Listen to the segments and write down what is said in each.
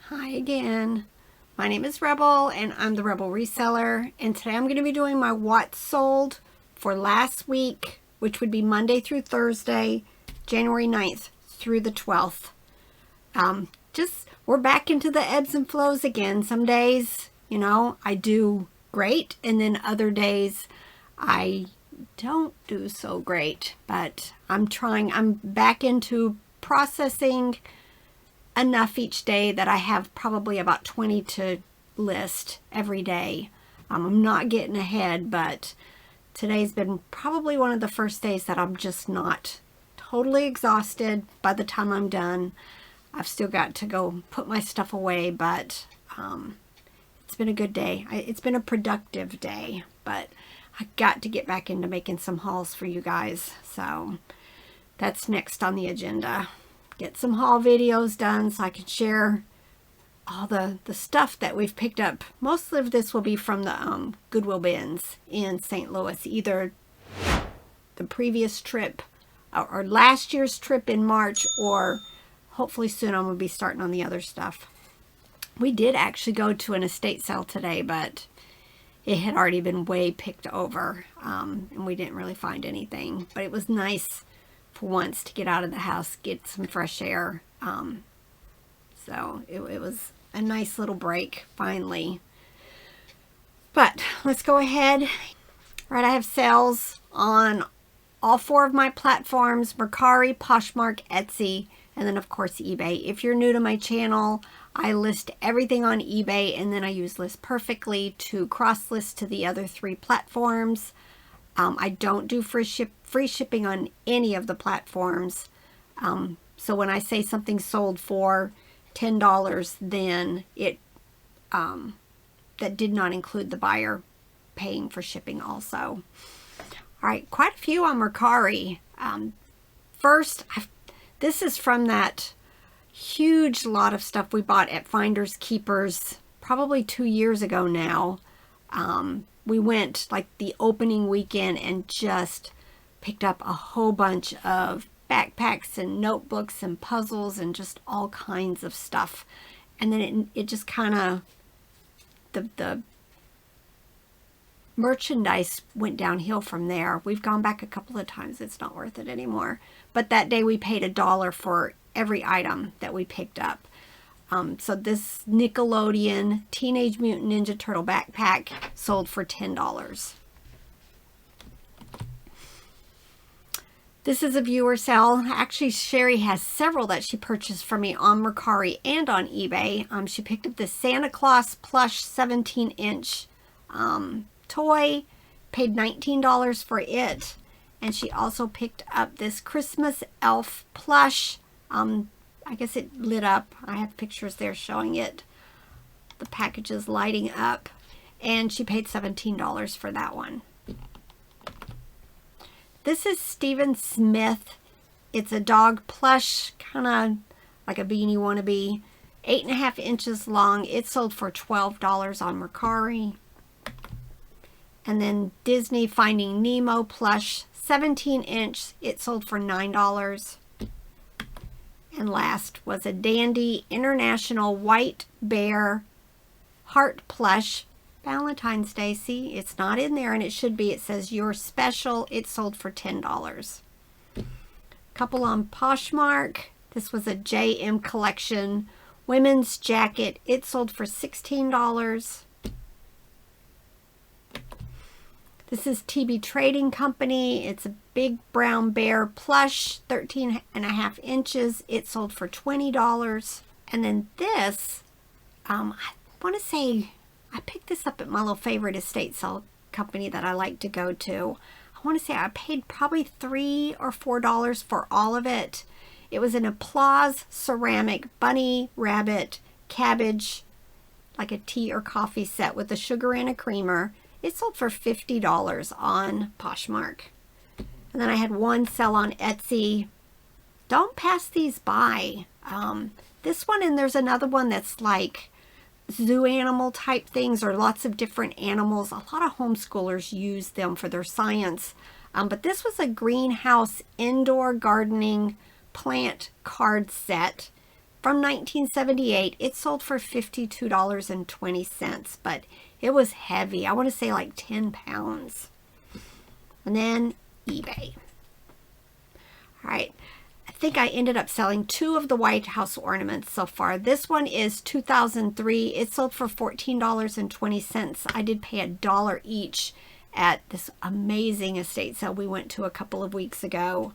Hi again. My name is Rebel and I'm the Rebel Reseller, and today I'm going to be doing my what sold for last week, which would be Monday through Thursday, January 9th through the 12th. We're back into the ebbs and flows again. Some days, I do great, and then other days I don't do so great, but I'm back into processing enough each day that I have probably about 20 to list every day. I'm not getting ahead, but today's been probably one of the first days that I'm just not totally exhausted by the time I'm done. I've still got to go put my stuff away, but it's been a good day. It's been a productive day, but I got to get back into making some hauls for you guys. So that's next on the agenda. Get some haul videos done so I can share all the stuff that we've picked up. Most of this will be from the Goodwill bins in St. Louis, either the previous trip or last year's trip in March, or hopefully soon I'm going to be starting on the other stuff. We did actually go to an estate sale today, but it had already been way picked over, and we didn't really find anything. But it was nice for once to get out of the house, get some fresh air. So it was a nice little break finally. But let's go ahead. Right, I have sales on all 4 of my platforms: Mercari, Poshmark, Etsy, and then of course eBay. If you're new to my channel, I list everything on eBay, and then I use List Perfectly to cross list to the other 3 platforms. I don't do free shipping on any of the platforms. So when I say something sold for $10, then it that did not include the buyer paying for shipping also. All right, quite a few on Mercari. First, this is from that huge lot of stuff we bought at Finders Keepers probably 2 years ago now. We went like the opening weekend and just picked up a whole bunch of backpacks and notebooks and puzzles and just all kinds of stuff. And then it just kind of, the merchandise went downhill from there. We've gone back a couple of times. It's not worth it anymore. But that day we paid $1 for every item that we picked up. So this Nickelodeon Teenage Mutant Ninja Turtle backpack sold for $10. This is a viewer sale. Actually, Sherry has several that she purchased from me on Mercari and on eBay. She picked up this Santa Claus plush 17-inch toy, paid $19 for it. And she also picked up this Christmas elf plush. I guess it lit up. I have pictures there showing it. The package is lighting up. And she paid $17 for that one. This is Stephen Smith. It's a dog plush, kind of like a beanie wannabe. 8.5 inches long. It sold for $12 on Mercari. And then Disney Finding Nemo plush, 17-inch. It sold for $9. And last was a Dandy International White Bear Heart Plush Valentine's Day. See, it's not in there, and it should be. It says Your Special. It sold for $10. Couple on Poshmark. This was a JM Collection women's jacket. It sold for $16. This is TB Trading Company. It's a big brown bear plush, 13.5 inches. It sold for $20. And then this, I want to say, I picked this up at my little favorite estate sale company that I like to go to. I want to say I paid probably $3 or $4 for all of it. It was an Applause ceramic bunny, rabbit, cabbage, like a tea or coffee set with a sugar and a creamer. It sold for $50 on Poshmark. And then I had one sell on Etsy. Don't pass these by. This one, and there's another one that's like zoo animal type things, or lots of different animals. A lot of homeschoolers use them for their science. But this was a greenhouse indoor gardening plant card set. from 1978. It sold for $52.20, but it was heavy. I want to say like 10 pounds. And then eBay. All right. I think I ended up selling 2 of the White House ornaments so far. This one is 2003. It sold for $14.20. I did pay $1 each at this amazing estate sale we went to a couple of weeks ago.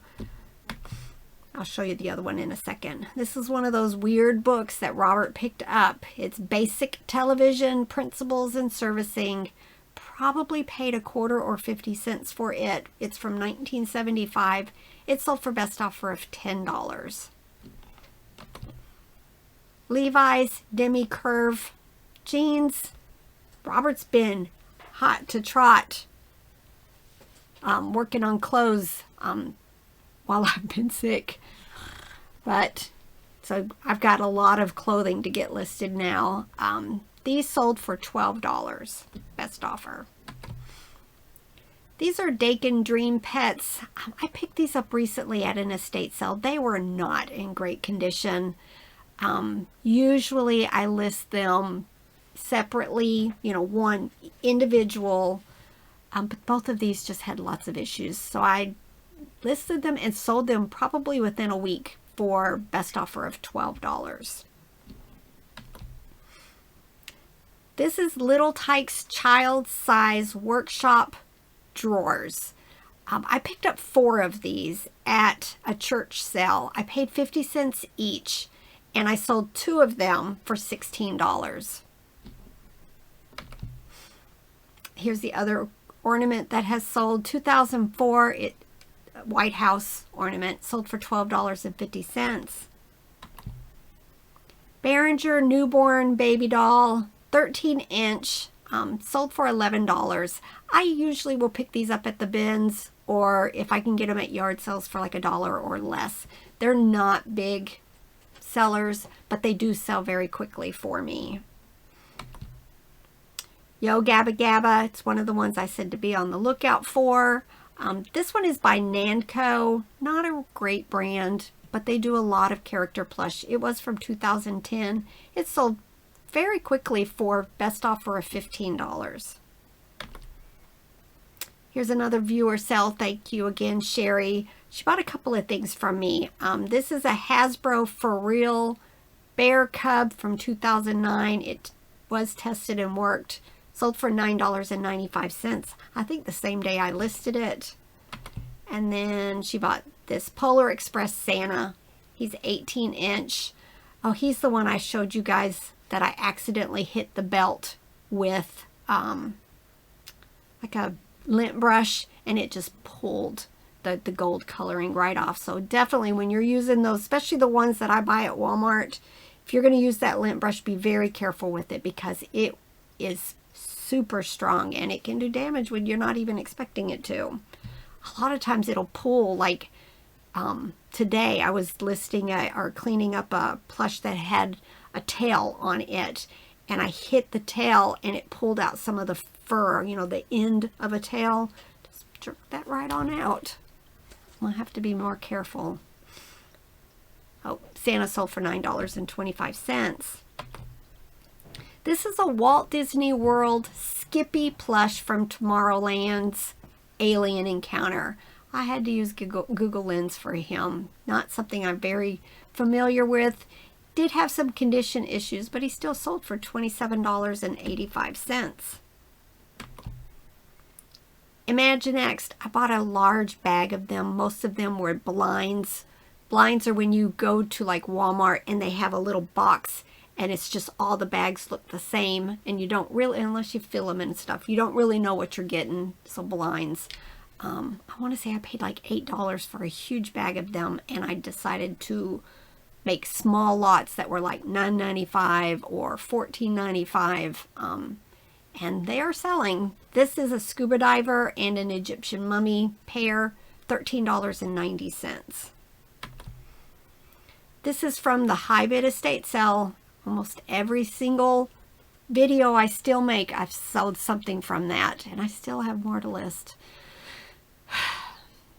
I'll show you the other one in a second. This is one of those weird books that Robert picked up. It's Basic Television Principles and Servicing. Probably paid $0.25 or 50 cents for it. It's from 1975. It sold for best offer of $10. Levi's Demi Curve jeans. Robert's been hot to trot working on clothes while I've been sick. But so I've got a lot of clothing to get listed now. These sold for $12, best offer. These are Dakin Dream Pets. I picked these up recently at an estate sale. They were not in great condition. Usually I list them separately, you know, one individual, but both of these just had lots of issues. So I listed them and sold them probably within a week for best offer of $12. This is Little Tykes Child Size Workshop Drawers. I picked up 4 of these at a church sale. I paid 50 cents each, and I sold 2 of them for $16. Here's the other ornament that has sold. 2004 White House ornament sold for $12.50. Behringer newborn baby doll, 13-inch, sold for $11. I usually will pick these up at the bins, or if I can get them at yard sales for like $1 or less. They're not big sellers, but they do sell very quickly for me. Yo Gabba Gabba, it's one of the ones I said to be on the lookout for. This one is by Nanco, not a great brand, but they do a lot of character plush. It was from 2010. It sold very quickly for best offer of $15. Here's another viewer sale. Thank you again, Sherry. She bought a couple of things from me. This is a Hasbro For Real Bear Cub from 2009. It was tested and worked. Sold for $9.95. I think the same day I listed it. And then she bought this Polar Express Santa. He's 18-inch. Oh, he's the one I showed you guys that I accidentally hit the belt with like a lint brush, and it just pulled the gold coloring right off. So definitely when you're using those, especially the ones that I buy at Walmart, if you're going to use that lint brush, be very careful with it, because it is super strong and it can do damage when you're not even expecting it to. A lot of times it'll pull, like today I was listing or cleaning up a plush that had a tail on it, and I hit the tail and it pulled out some of the fur, you know, the end of a tail. Just jerk that right on out. I'll have to be more careful. Oh, Santa sold for $9.25. This is a Walt Disney World Skippy plush from Tomorrowland's Alien Encounter. I had to use Google Lens for him. Not something I'm very familiar with. Did have some condition issues, but he still sold for $27.85. Imaginext, I bought a large bag of them. Most of them were blinds. Blinds are when you go to like Walmart and they have a little box and it's just all the bags look the same, and you don't really, unless you fill them and stuff, you don't really know what you're getting. So blinds. I want to say I paid like $8 for a huge bag of them, and I decided to make small lots that were like $9.95 or $14.95, and they are selling. This is a scuba diver and an Egyptian mummy pair, $13.90. This is from the high bid estate sale. Almost every single video I still make, I've sold something from that, and I still have more to list.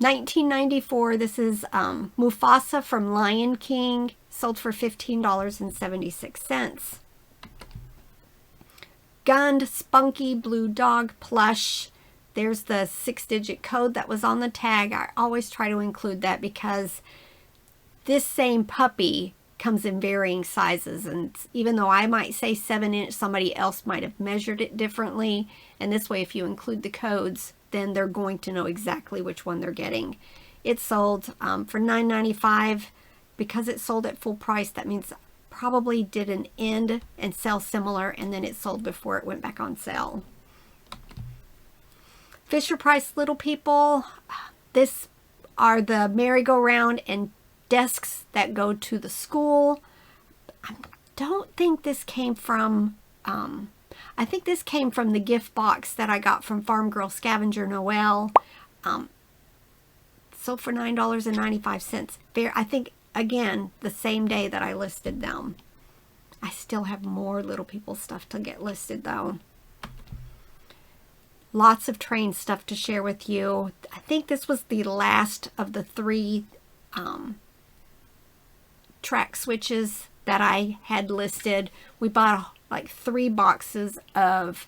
$19.94. This is Mufasa from Lion King. Sold for $15.76. Gund Spunky Blue Dog Plush. There's the 6-digit code that was on the tag. I always try to include that because this same puppy comes in varying sizes, and even though I might say 7-inch, somebody else might have measured it differently, and this way if you include the codes, then they're going to know exactly which one they're getting. It sold for $9.95. Because it sold at full price, that means probably did an end and sell similar, and then it sold before it went back on sale. Fisher Price Little People. This are the merry-go-round and desks that go to the school. I don't think this came from, I think this came from the gift box that I got from Farm Girl Scavenger Noel. Sold for $9.95. I think, again, the same day that I listed them. I still have more Little People stuff to get listed though. Lots of train stuff to share with you. I think this was the last of the 3 track switches that I had listed. We bought like 3 boxes of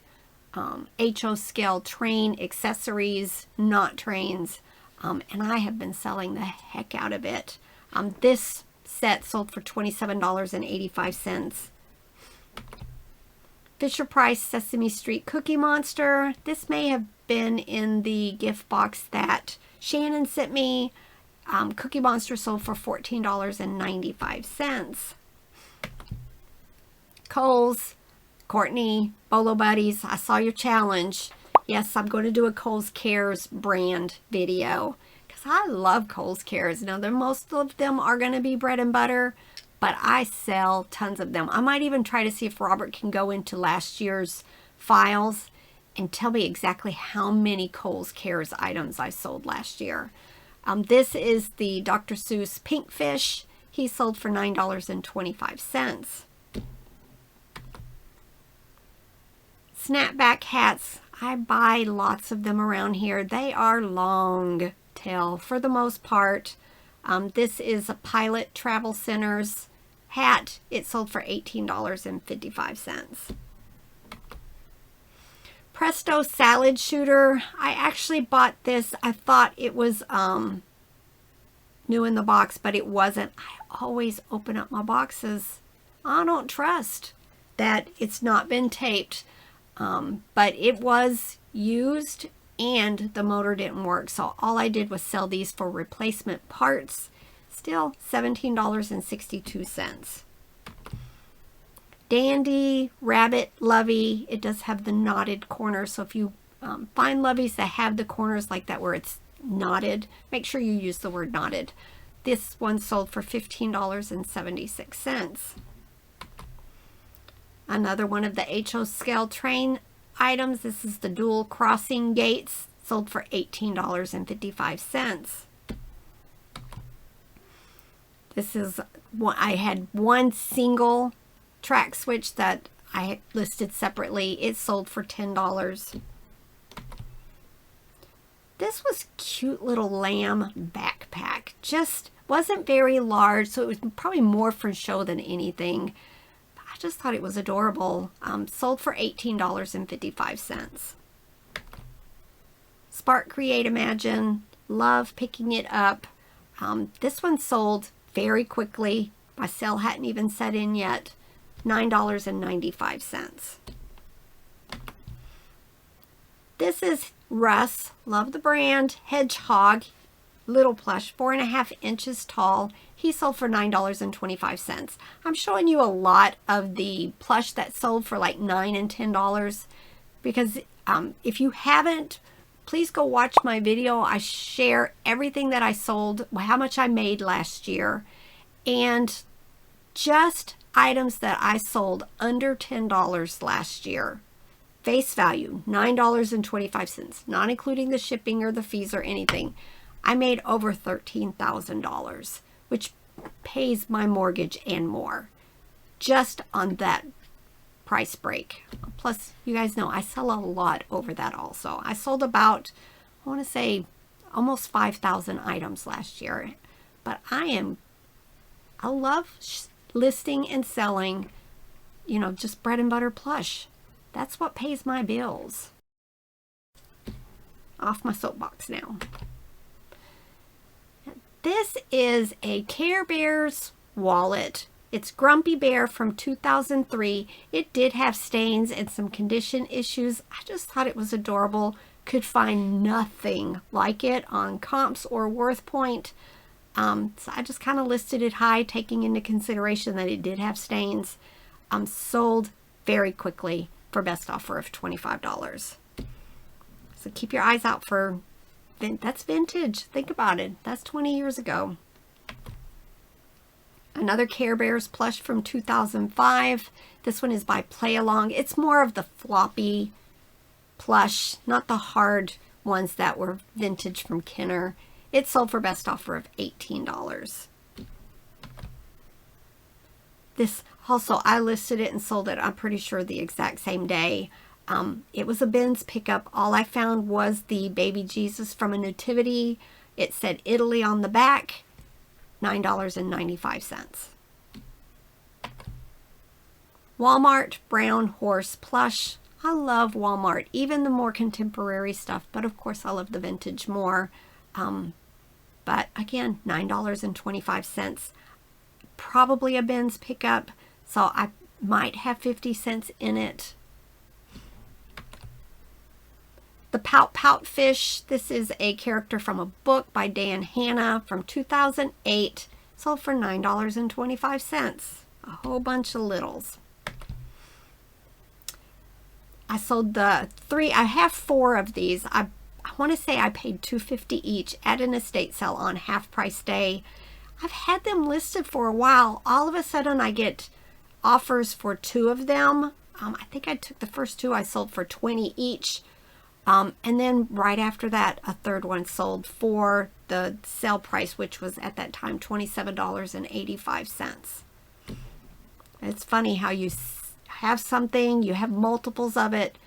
HO scale train accessories, not trains, and I have been selling the heck out of it. This set sold for $27.85. Fisher Price Sesame Street Cookie Monster. This may have been in the gift box that Shannon sent me. Cookie Monster sold for $14.95. Kohl's, Courtney, Bolo Buddies, I saw your challenge. Yes, I'm going to do a Kohl's Cares brand video because I love Kohl's Cares. Now, most of them are going to be bread and butter, but I sell tons of them. I might even try to see if Robert can go into last year's files and tell me exactly how many Kohl's Cares items I sold last year. This is the Dr. Seuss Pink Fish. He sold for $9.25. Snapback hats. I buy lots of them around here. They are long tail for the most part. This is a Pilot Travel Centers hat. It sold for $18.55. Presto Salad Shooter. I actually bought this. I thought it was new in the box, but it wasn't. I always open up my boxes. I don't trust that it's not been taped. But it was used and the motor didn't work. So all I did was sell these for replacement parts. Still $17.62. Dandy Rabbit Lovey. It does have the knotted corners. So if you find loveys that have the corners like that where it's knotted, make sure you use the word knotted. This one sold for $15.76. Another one of the HO scale train items. This is the dual crossing gates. Sold for $18.55. This is one. I had one single track switch that I listed separately. It sold for $10. This was cute little lamb backpack. Just wasn't very large, so it was probably more for show than anything. I just thought it was adorable. Sold for $18.55. Spark Create Imagine. Love picking it up. This one sold very quickly. My sale hadn't even set in yet. $9.95. This is Russ. Love the brand. Hedgehog. Little plush, 4.5 inches tall. He sold for $9.25. I'm showing you a lot of the plush that sold for like $9 and $10 because if you haven't, please go watch my video. I share everything that I sold, how much I made last year, and just items that I sold under $10 last year. Face value, $9.25, not including the shipping or the fees or anything. I made over $13,000, which pays my mortgage and more just on that price break. Plus, you guys know I sell a lot over that also. I sold about, I want to say almost 5,000 items last year. But I love listing and selling, you know, just bread and butter plush. That's what pays my bills. Off my soapbox now. This is a Care Bears wallet. It's Grumpy Bear from 2003. It did have stains and some condition issues. I just thought it was adorable. Could find nothing like it on Comps or WorthPoint. So I just kind of listed it high, taking into consideration that it did have stains. Sold very quickly for best offer of $25. So keep your eyes out for, that's vintage. Think about it. That's 20 years ago. Another Care Bears plush from 2005. This one is by Play Along. It's more of the floppy plush, not the hard ones that were vintage from Kenner. It sold for best offer of $18. This also, I listed it and sold it, I'm pretty sure, the exact same day. It was a bins pickup. All I found was the baby Jesus from a nativity. It said Italy on the back. $9.95. Walmart Brown Horse plush. I love Walmart, even the more contemporary stuff, but of course I love the vintage more. But again, $9.25. Probably a bins pickup, so I might have 50 cents in it. The Pout Pout Fish. This is a character from a book by Dan Hanna from 2008. Sold for $9.25. A whole bunch of littles. I sold the three. I have 4 of these. I want to say I paid $2.50 each at an estate sale on half price day. I've had them listed for a while. All of a sudden I get offers for 2 of them. I think I took the first 2 I sold for $20 each. And then right after that, a third one sold for the sale price, which was at that time $27.85. It's funny how you have something, you have multiples of it,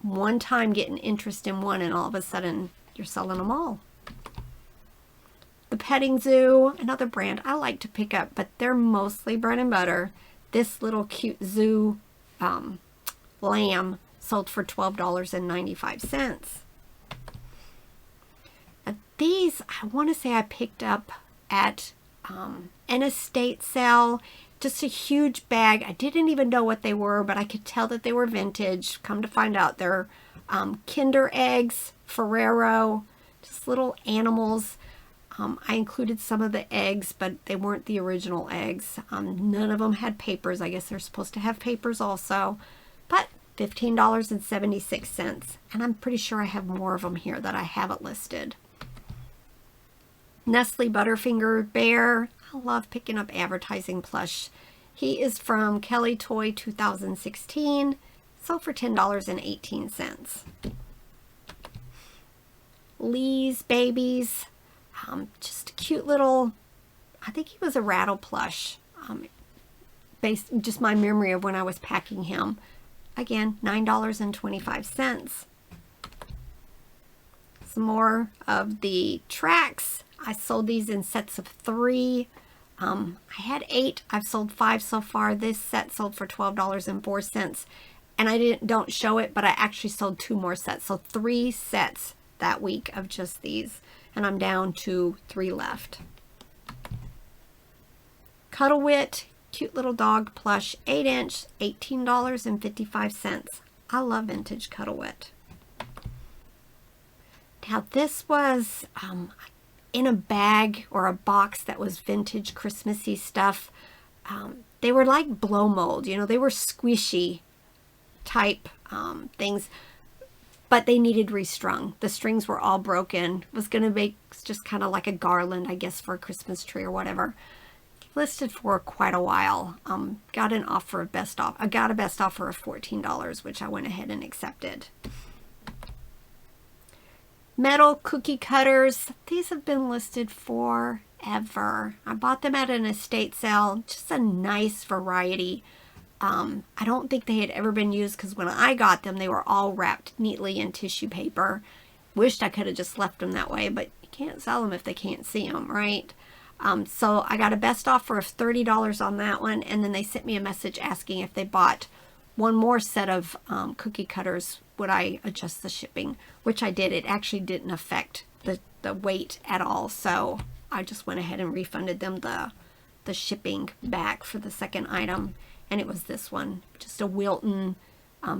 one time getting interest in one, and all of a sudden you're selling them all. The Petting Zoo, another brand I like to pick up, but they're mostly bread and butter. This little cute zoo lamb sold for $12.95. These, I want to say I picked up at an estate sale. Just a huge bag. I didn't even know what they were, but I could tell that they were vintage. Come to find out, they're Kinder eggs, Ferrero, just little animals. I included some of the eggs, but they weren't the original eggs. None of them had papers. I guess they're supposed to have papers also. But $15.76. And I'm pretty sure I have more of them here that I haven't listed. Nestle Butterfinger Bear. I love picking up advertising plush. He is from Kelly Toy 2016. Sold for $10.18. Lee's Babies. Just a cute little, I think he was a rattle plush. Based just my memory of when I was packing him. Again, $9.25. Some more of the tracks. I sold these in sets of 3. I had 8. I've sold 5 so far. This set sold for $12.04. And I don't show it, but I actually sold 2 more sets. So 3 sets that week of just these. And I'm down to 3 left. Cuddle Wit. Cute little dog plush, 8-inch, $18.55. I love vintage Cuddle Wit. Now this was in a bag or a box that was vintage Christmassy stuff. They were like blow mold, you know, they were squishy type things, but they needed restrung. The strings were all broken. It was going to make just kind of like a garland, I guess, for a Christmas tree or whatever. Listed for quite a while. Got an offer of best off. I got a best offer of $14, which I went ahead and accepted. Metal cookie cutters. These have been listed forever. I bought them at an estate sale. Just a nice variety. I don't think they had ever been used because when I got them, they were all wrapped neatly in tissue paper. Wished I could have just left them that way, but you can't sell them if they can't see them, right? So I got a best offer of $30 on that one, and then they sent me a message asking if they bought one more set of cookie cutters, would I adjust the shipping, which I did. It actually didn't affect the weight at all, so I just went ahead and refunded them the shipping back for the second item, and it was this one, just a Wilton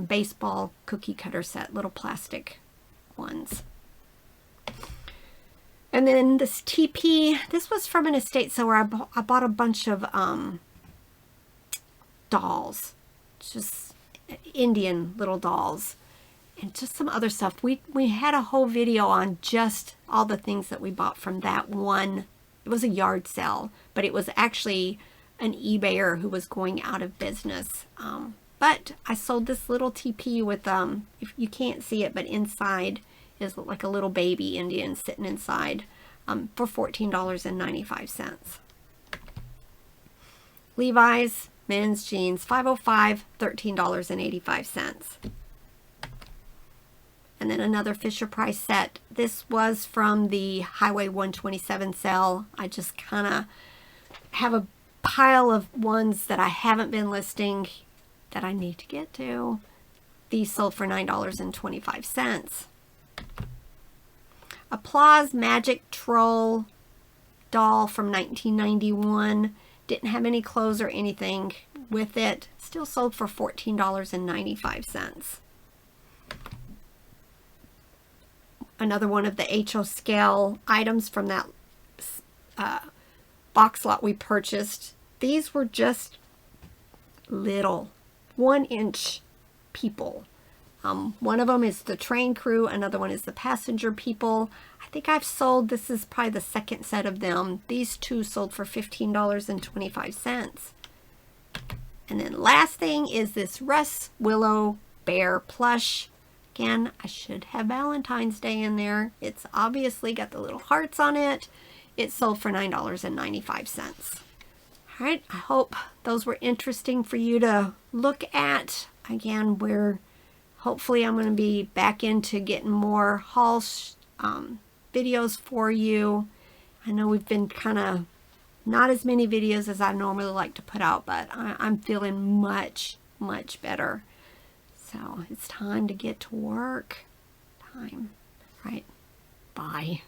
baseball cookie cutter set, little plastic ones. And then this TP, this was from an estate sale where I bought a bunch of dolls, just Indian little dolls, and just some other stuff. We had a whole video on just all the things that we bought from that one. It was a yard sale, but it was actually an eBayer who was going out of business. But I sold this little TP with, if you can't see it, but inside is like a little baby Indian sitting inside, for $14.95. Levi's men's jeans, $505, $13.85. And then another Fisher Price set. This was from the Highway 127 sale. I just kind of have a pile of ones that I haven't been listing that I need to get to. These sold for $9.25. Applause Magic Troll doll from 1991. Didn't have any clothes or anything with it. Still sold for $14.95. Another one of the HO scale items from that box lot we purchased. These were just little 1-inch people. One of them is the train crew, another one is the passenger people. I think I've sold, this is probably the second set of them. These two sold for $15.25. And then last thing is this Russ Willow Bear plush. Again, I should have Valentine's Day in there. It's obviously got the little hearts on it. It sold for $9.95. All right, I hope those were interesting for you to look at. Again, hopefully I'm going to be back into getting more haul videos for you. I know we've been kind of not as many videos as I normally like to put out, but I'm feeling much, much better. So it's time to get to work. Time. Right. Bye.